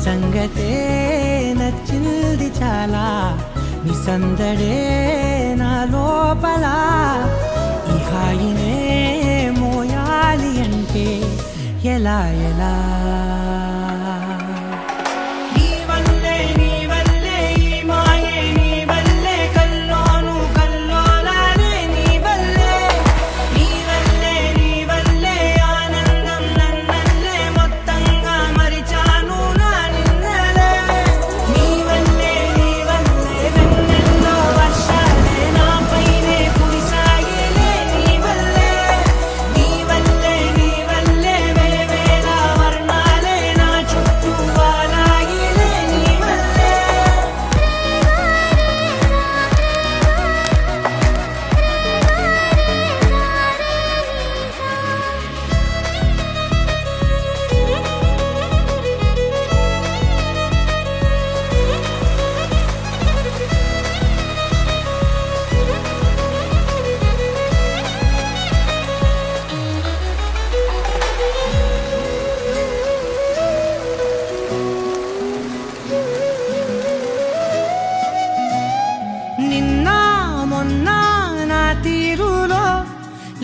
సంగతే నచ్చింది చాలా, నీ సందడే నా లోపల. ఈ హాయినే మోయాలి అంటే ఎలా ఎలా?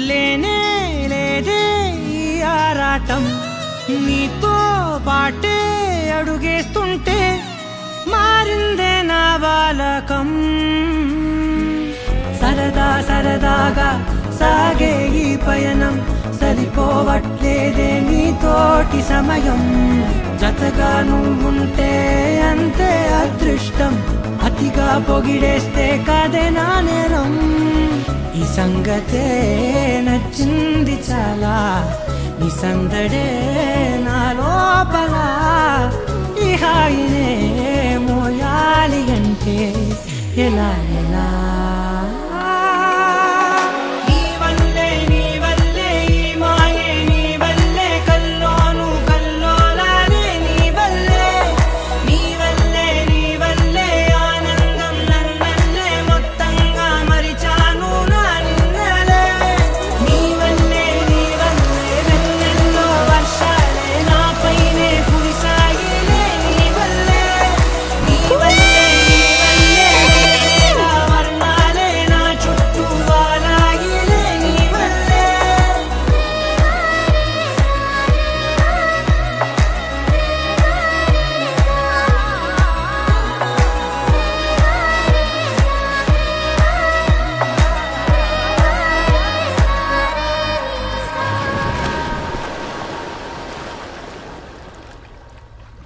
లేనే లేదే ఈ ఆరాటం, నీతో పాటే అడుగేస్తుంటే మారిందే నా బాలకం. సరదా సరదాగా సాగే ఈ పయనం సరిపోవట్లేదే నీతోటి సమయం. జతగా నువ్వుంటే అంతే అదృష్టం, అతిగా పొగిడేస్తే కాదే నా నేరం. ఈ సంగతే నచ్చింది చాలా, నీ సందడే నా లోపల. ఈ హాయినే మోయాలి అంటే ఎలా ఎలా?